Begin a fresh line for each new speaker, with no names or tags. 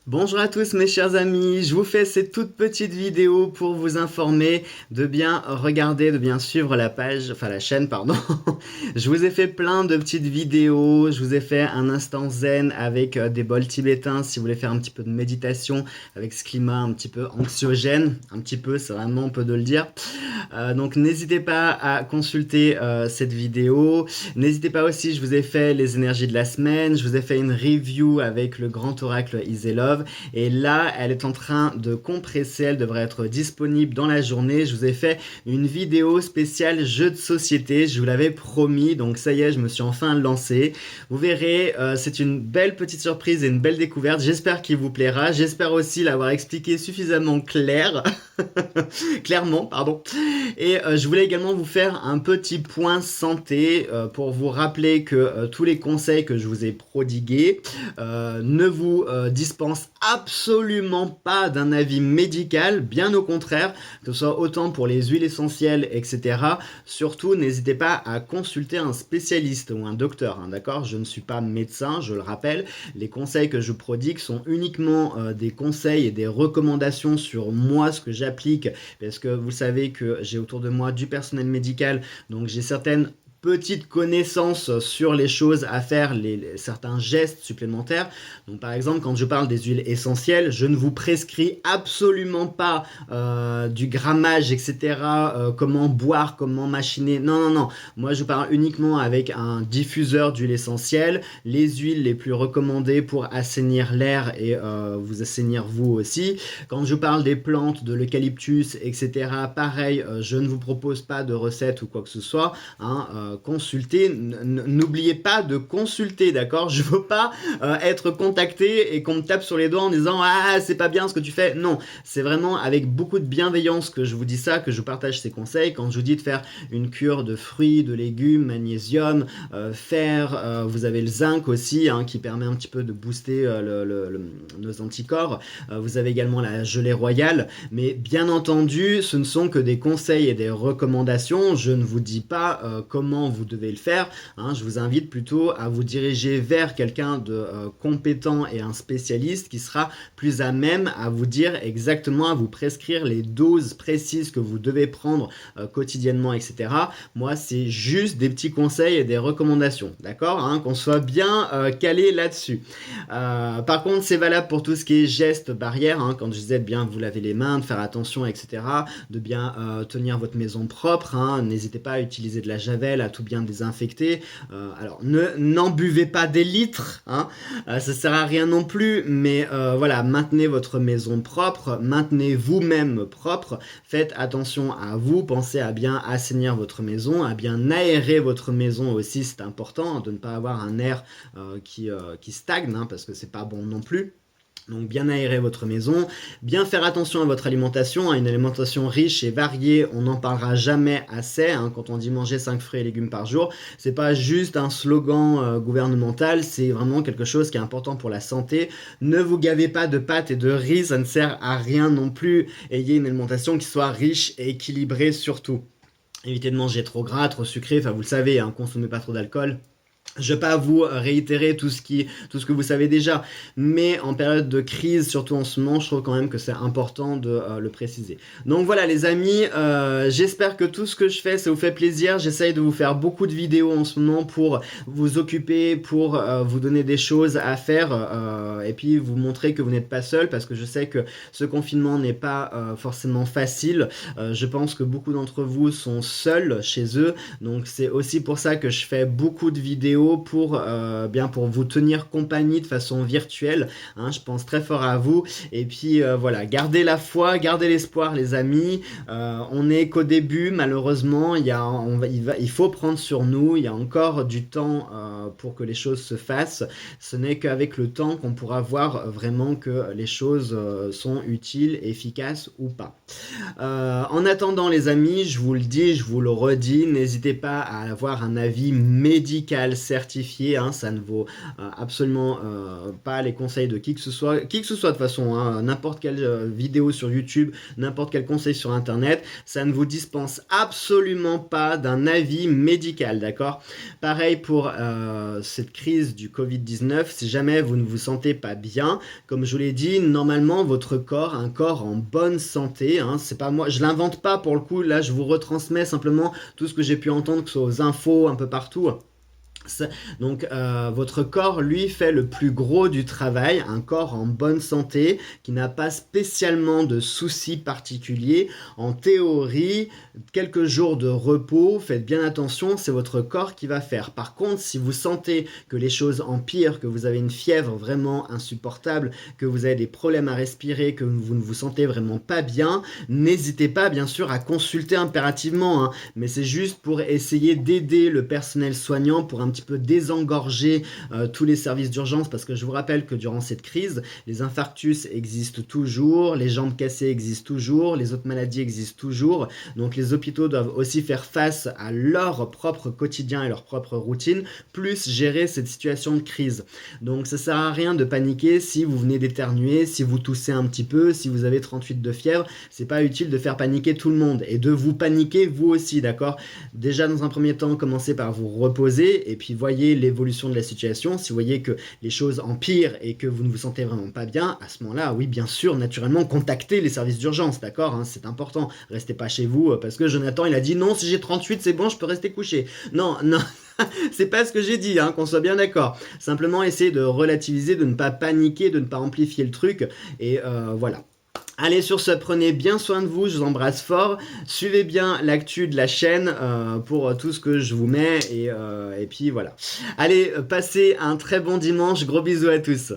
Bonjour à tous mes chers amis, je vous fais cette toute petite vidéo pour vous informer de bien regarder, de bien suivre la page, enfin la chaîne pardon. Je vous ai fait plein de petites vidéos, je vous ai fait un instant zen avec des bols tibétains si vous voulez faire un petit peu de méditation avec ce climat un petit peu anxiogène, un petit peu c'est vraiment on peut de le dire. Donc n'hésitez pas à consulter cette vidéo, n'hésitez pas aussi, je vous ai fait les énergies de la semaine, je vous ai fait une review avec le grand oracle Iselov. Et là, elle est en train de compresser, elle devrait être disponible dans la journée. Je vous ai fait une vidéo spéciale jeu de société, je vous l'avais promis, donc ça y est, je me suis enfin lancé. Vous verrez, c'est une belle petite surprise et une belle découverte. J'espère qu'il vous plaira, j'espère aussi l'avoir expliqué suffisamment clairement, pardon. Et je voulais également vous faire un petit point santé pour vous rappeler que tous les conseils que je vous ai prodigués ne vous dispensent absolument pas d'un avis médical, bien au contraire, que ce soit autant pour les huiles essentielles, etc. Surtout, n'hésitez pas à consulter un spécialiste ou un docteur, hein, d'accord? Je ne suis pas médecin, je le rappelle. Les conseils que je prodigue sont uniquement des conseils et des recommandations sur moi, ce que j'applique, parce que vous savez que j'ai autour de moi du personnel médical, donc j'ai certaines petites connaissances sur les choses à faire, certains gestes supplémentaires. Donc par exemple, quand je parle des huiles essentielles, je ne vous prescris absolument pas du grammage, etc. Comment boire, comment machiner. Non, non, non. Moi, je parle uniquement avec un diffuseur d'huile essentielle, les huiles les plus recommandées pour assainir l'air et vous assainir vous aussi. Quand je parle des plantes, de l'eucalyptus, etc., pareil, je ne vous propose pas de recettes ou quoi que ce soit. Hein, consultez, n'oubliez pas de consulter, d'accord? Je veux pas être contacté et qu'on me tape sur les doigts en disant ah c'est pas bien ce que tu fais. Non, c'est vraiment avec beaucoup de bienveillance que je vous dis ça, que je partage ces conseils. Quand je vous dis de faire une cure de fruits, de légumes, magnésium, fer, vous avez le zinc aussi hein, qui permet un petit peu de booster nos anticorps. Vous avez également la gelée royale, mais bien entendu, ce ne sont que des conseils et des recommandations. Je ne vous dis pas comment vous devez le faire. Hein. Je vous invite plutôt à vous diriger vers quelqu'un de compétent et un spécialiste qui sera plus à même à vous dire exactement, à vous prescrire les doses précises que vous devez prendre quotidiennement, etc. Moi, c'est juste des petits conseils et des recommandations, d'accord hein, qu'on soit bien calé là-dessus. Par contre, c'est valable pour tout ce qui est gestes barrières, hein, quand je disais de bien vous laver les mains, de faire attention, etc., de bien tenir votre maison propre, hein, n'hésitez pas à utiliser de la javel, à tout bien désinfecter. Alors, n'en buvez pas des litres, hein, ça sert à rien non plus, mais voilà, maintenez votre maison propre, maintenez vous-même propre, faites attention à vous, pensez à bien assainir votre maison, à bien aérer votre maison aussi, c'est important, de ne pas avoir un air qui stagne, hein, parce que c'est pas bon non plus. Donc bien aérer votre maison, bien faire attention à votre alimentation, à une alimentation riche et variée, on n'en parlera jamais assez, hein, quand on dit manger 5 fruits et légumes par jour, c'est pas juste un slogan gouvernemental, c'est vraiment quelque chose qui est important pour la santé. Ne vous gavez pas de pâtes et de riz, ça ne sert à rien non plus, ayez une alimentation qui soit riche et équilibrée surtout. Évitez de manger trop gras, trop sucré, enfin vous le savez, hein, consommez pas trop d'alcool. Je ne vais pas vous réitérer tout ce que vous savez déjà, mais en période de crise, surtout en ce moment, je trouve quand même que c'est important de le préciser. Donc voilà les amis, j'espère que tout ce que je fais, ça vous fait plaisir. J'essaye de vous faire beaucoup de vidéos en ce moment pour vous occuper, pour vous donner des choses à faire et puis vous montrer que vous n'êtes pas seul, parce que je sais que ce confinement n'est pas forcément facile. Je pense que beaucoup d'entre vous sont seuls chez eux, donc c'est aussi pour ça que je fais beaucoup de vidéos pour vous tenir compagnie de façon virtuelle. Hein, je pense très fort à vous. Et puis voilà, gardez la foi, gardez l'espoir, les amis. On n'est qu'au début, malheureusement. Il faut prendre sur nous. Il y a encore du temps pour que les choses se fassent. Ce n'est qu'avec le temps qu'on pourra voir vraiment que les choses sont utiles, efficaces ou pas. En attendant, les amis, je vous le dis, je vous le redis, n'hésitez pas à avoir un avis médical certifié, hein, ça ne vaut absolument pas les conseils de qui que ce soit de toute façon, hein, n'importe quelle vidéo sur YouTube, n'importe quel conseil sur internet, ça ne vous dispense absolument pas d'un avis médical, d'accord? Pareil pour cette crise du Covid-19, si jamais vous ne vous sentez pas bien, comme je vous l'ai dit, normalement votre corps, un corps en bonne santé, hein, c'est pas moi, je l'invente pas pour le coup, là je vous retransmets simplement tout ce que j'ai pu entendre, que ce soit aux infos, un peu partout. Donc votre corps, lui, fait le plus gros du travail, un corps en bonne santé, qui n'a pas spécialement de soucis particuliers. En théorie, quelques jours de repos, faites bien attention, c'est votre corps qui va faire. Par contre, si vous sentez que les choses empirent, que vous avez une fièvre vraiment insupportable, que vous avez des problèmes à respirer, que vous ne vous sentez vraiment pas bien, n'hésitez pas, bien sûr, à consulter impérativement, hein, mais c'est juste pour essayer d'aider le personnel soignant pour un petit peu désengorger tous les services d'urgence, parce que je vous rappelle que durant cette crise, les infarctus existent toujours, les jambes cassées existent toujours, les autres maladies existent toujours, donc les hôpitaux doivent aussi faire face à leur propre quotidien et leur propre routine, plus gérer cette situation de crise. Donc ça sert à rien de paniquer si vous venez d'éternuer, si vous toussez un petit peu, si vous avez 38 de fièvre, c'est pas utile de faire paniquer tout le monde et de vous paniquer vous aussi, d'accord? Déjà dans un premier temps, commencez par vous reposer et puis voyez l'évolution de la situation. Si vous voyez que les choses empirent et que vous ne vous sentez vraiment pas bien, à ce moment-là, oui, bien sûr, naturellement, contactez les services d'urgence, d'accord, hein, c'est important. Restez pas chez vous parce que Jonathan, il a dit non, si j'ai 38, c'est bon, je peux rester couché. Non, non. C'est pas ce que j'ai dit, hein, qu'on soit bien d'accord. Simplement, essayez de relativiser, de ne pas paniquer, de ne pas amplifier le truc. Et voilà. Allez, sur ce, prenez bien soin de vous, je vous embrasse fort. Suivez bien l'actu de la chaîne pour tout ce que je vous mets. Et puis voilà. Allez, passez un très bon dimanche. Gros bisous à tous.